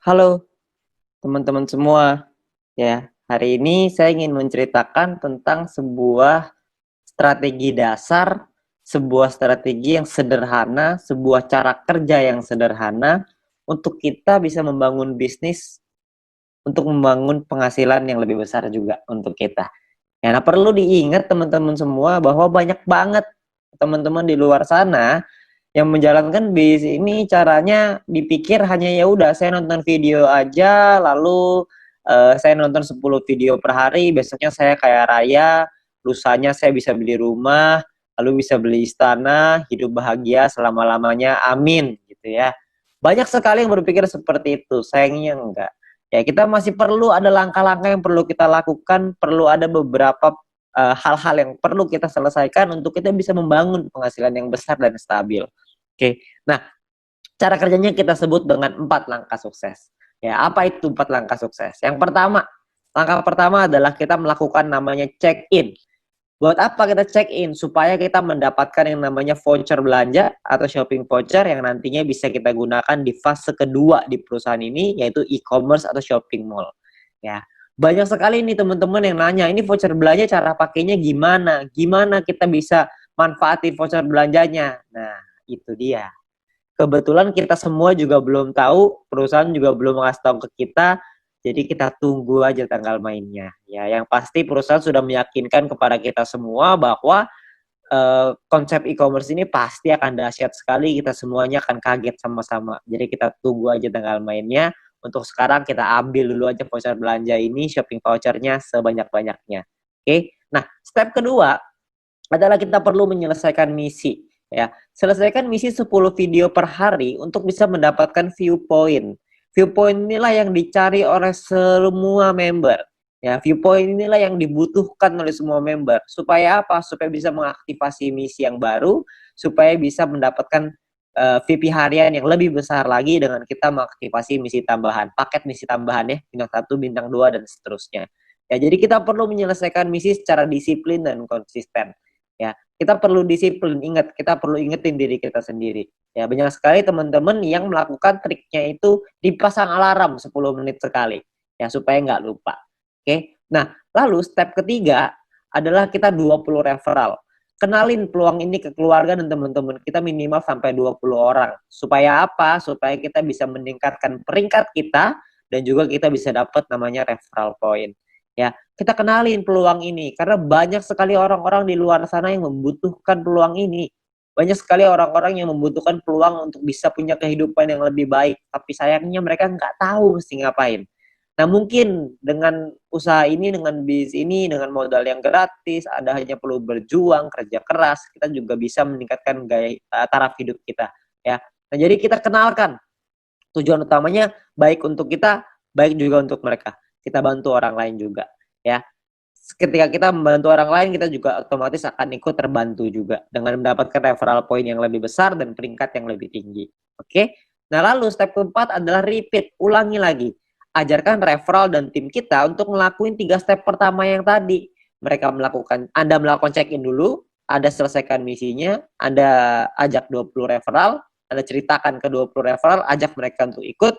Halo teman-teman semua, ya. Hari ini saya ingin menceritakan tentang sebuah strategi dasar, sebuah strategi yang sederhana, sebuah cara kerja yang sederhana untuk kita bisa membangun bisnis, untuk membangun penghasilan yang lebih besar juga untuk kita. Ya, nah perlu diingat teman-teman semua bahwa banyak banget teman-teman di luar sana yang menjalankan bisnis ini caranya dipikir hanya ya udah saya nonton video aja lalu saya nonton 10 video per hari, besoknya saya kaya raya, lusanya saya bisa beli rumah, lalu bisa beli istana, hidup bahagia selama-lamanya, amin gitu ya. Banyak sekali yang berpikir seperti itu, sayangnya enggak. Ya, kita masih perlu ada langkah-langkah yang perlu kita lakukan, perlu ada beberapa hal-hal yang perlu kita selesaikan untuk kita bisa membangun penghasilan yang besar dan stabil. Oke, nah cara kerjanya kita sebut dengan 4 langkah sukses. Ya, apa itu 4 langkah sukses? Yang pertama, langkah pertama adalah kita melakukan namanya check-in. Buat apa kita check-in? Supaya kita mendapatkan yang namanya voucher belanja atau shopping voucher yang nantinya bisa kita gunakan di fase kedua di perusahaan ini, yaitu e-commerce atau shopping mall. Ya, banyak sekali nih teman-teman yang nanya, ini voucher belanja cara pakainya gimana? Gimana kita bisa manfaatin voucher belanjanya? Nah, itu dia. Kebetulan kita semua juga belum tahu, perusahaan juga belum ngasih tahu ke kita, jadi kita tunggu aja tanggal mainnya. Ya, yang pasti perusahaan sudah meyakinkan kepada kita semua bahwa konsep e-commerce ini pasti akan dahsyat sekali, kita semuanya akan kaget sama-sama. Jadi kita tunggu aja tanggal mainnya. Untuk sekarang kita ambil dulu aja voucher belanja ini, shopping vouchernya sebanyak-banyaknya. Oke, nah step kedua adalah kita perlu menyelesaikan misi. Ya, selesaikan misi 10 video per hari untuk bisa mendapatkan viewpoint. Viewpoint inilah yang dicari oleh semua member. Ya, viewpoint inilah yang dibutuhkan oleh semua member. Supaya apa? Supaya bisa mengaktifasi misi yang baru, supaya bisa mendapatkan VP harian yang lebih besar lagi dengan kita mengaktifasi misi tambahan, paket misi tambahan ya, bintang 1, bintang 2 dan seterusnya. Ya, jadi kita perlu menyelesaikan misi secara disiplin dan konsisten. Ya, kita perlu disiplin, ingat, kita perlu ingetin diri kita sendiri. Ya, banyak sekali teman-teman yang melakukan triknya itu dipasang alarm 10 menit sekali. Ya, supaya nggak lupa. Oke. Nah, lalu step ketiga adalah kita 20 referral. Kenalin peluang ini ke keluarga dan teman-teman kita minimal sampai 20 orang. Supaya apa? Supaya kita bisa meningkatkan peringkat kita dan juga kita bisa dapat namanya referral point. Ya, kita kenalin peluang ini karena banyak sekali orang-orang di luar sana yang membutuhkan peluang ini. Banyak sekali orang-orang yang membutuhkan peluang untuk bisa punya kehidupan yang lebih baik, tapi sayangnya mereka nggak tahu mesti ngapain. Nah, mungkin dengan usaha ini, dengan bisnis ini, dengan modal yang gratis, Anda hanya perlu berjuang, kerja keras, kita juga bisa meningkatkan gaya taraf hidup kita, ya. Nah, jadi kita kenalkan tujuan utamanya baik untuk kita, baik juga untuk mereka. Kita bantu orang lain juga, ya. Ketika kita membantu orang lain, kita juga otomatis akan ikut terbantu juga dengan mendapatkan referral point yang lebih besar dan peringkat yang lebih tinggi. Oke? Nah, lalu step keempat adalah repeat, ulangi lagi. Ajarkan referral dan tim kita untuk ngelakuin 3 step pertama yang tadi. Anda melakukan check-in dulu, Anda selesaikan misinya, Anda ajak 20 referral, Anda ceritakan ke 20 referral, ajak mereka untuk ikut,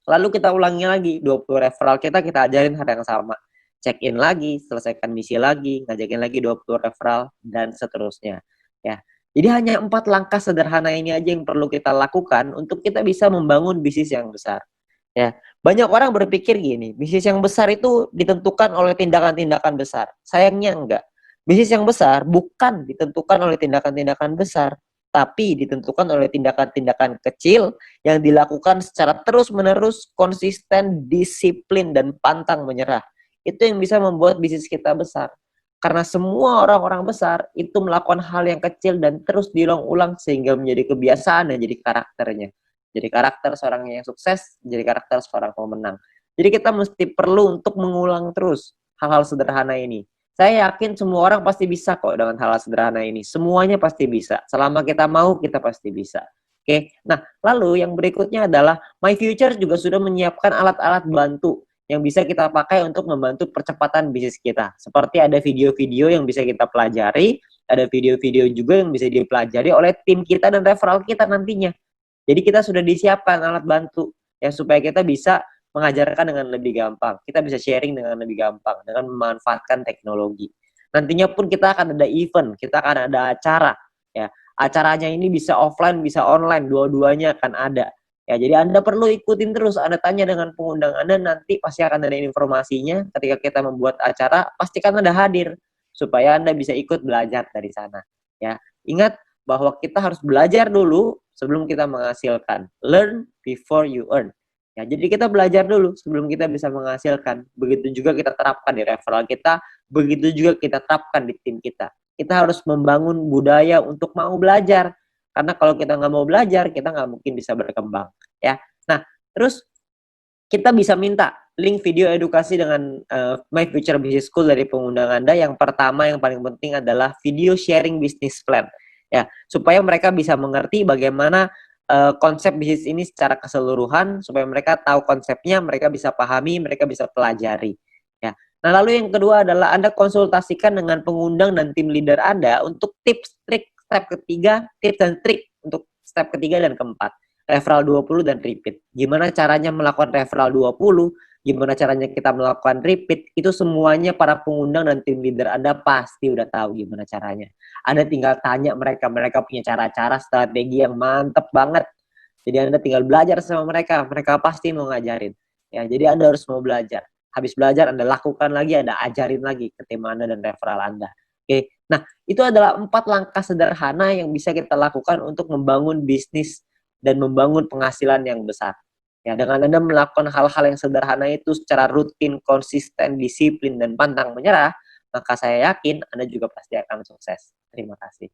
lalu kita ulangi lagi, 20 referral kita ajarin hal yang sama. Check-in lagi, selesaikan misi lagi, ngajakin lagi 20 referral, dan seterusnya. Ya, jadi hanya 4 langkah sederhana ini aja yang perlu kita lakukan untuk kita bisa membangun bisnis yang besar. Ya, banyak orang berpikir gini, bisnis yang besar itu ditentukan oleh tindakan-tindakan besar. Sayangnya enggak. Bisnis yang besar bukan ditentukan oleh tindakan-tindakan besar, tapi ditentukan oleh tindakan-tindakan kecil yang dilakukan secara terus-menerus, konsisten, disiplin, dan pantang menyerah. Itu yang bisa membuat bisnis kita besar. Karena semua orang-orang besar itu melakukan hal yang kecil dan terus diulang-ulang sehingga menjadi kebiasaan dan jadi karakternya. Jadi karakter seorang yang sukses, jadi karakter seorang pemenang. Jadi kita mesti perlu untuk mengulang terus hal-hal sederhana ini. Saya yakin semua orang pasti bisa kok dengan hal sederhana ini. Semuanya pasti bisa. Selama kita mau, kita pasti bisa. Oke. Nah, lalu yang berikutnya adalah My Future juga sudah menyiapkan alat-alat bantu yang bisa kita pakai untuk membantu percepatan bisnis kita. Seperti ada video-video yang bisa kita pelajari, ada video-video juga yang bisa dipelajari oleh tim kita dan referral kita nantinya. Jadi kita sudah disiapkan alat bantu. ya supaya kita bisa mengajarkan dengan lebih gampang, kita bisa sharing dengan lebih gampang dengan memanfaatkan teknologi. Nantinya pun kita akan ada event, kita akan ada acara, ya. Acaranya ini bisa offline, bisa online, dua-duanya akan ada. Ya, jadi Anda perlu ikutin terus, Anda tanya dengan pengundang Anda, nanti pasti akan ada informasinya. Ketika kita membuat acara, pastikan Anda hadir supaya Anda bisa ikut belajar dari sana. Ya, ingat bahwa kita harus belajar dulu sebelum kita menghasilkan. Learn before you earn. Ya, jadi kita belajar dulu sebelum kita bisa menghasilkan. Begitu juga kita terapkan di referral kita, begitu juga kita terapkan di tim kita. Kita harus membangun budaya untuk mau belajar. Karena kalau kita nggak mau belajar, kita nggak mungkin bisa berkembang. Ya, nah terus kita bisa minta link video edukasi dengan My Future Business School dari pengundang Anda. Yang pertama yang paling penting adalah video sharing business plan. Ya, supaya mereka bisa mengerti bagaimana konsep bisnis ini secara keseluruhan, supaya mereka tahu konsepnya, mereka bisa pahami, mereka bisa pelajari. Ya. Nah, lalu yang kedua adalah Anda konsultasikan dengan pengundang dan tim leader Anda untuk tips, trik, step ketiga, tips dan trik untuk step ketiga dan keempat. Referral 20 dan repeat. Gimana caranya melakukan referral 20, gimana caranya kita melakukan repeat, itu semuanya para pengundang dan tim leader Anda pasti udah tahu gimana caranya. Anda tinggal tanya mereka, mereka punya cara-cara, strategi yang mantep banget. Jadi Anda tinggal belajar sama mereka, mereka pasti mau ngajarin. Ya, jadi Anda harus mau belajar. Habis belajar, Anda lakukan lagi, Anda ajarin lagi ke tim Anda dan referral Anda. Oke, nah itu adalah 4 langkah sederhana yang bisa kita lakukan untuk membangun bisnis dan membangun penghasilan yang besar. Ya, dengan Anda melakukan hal-hal yang sederhana itu secara rutin, konsisten, disiplin, dan pantang menyerah, maka saya yakin Anda juga pasti akan sukses. Terima kasih.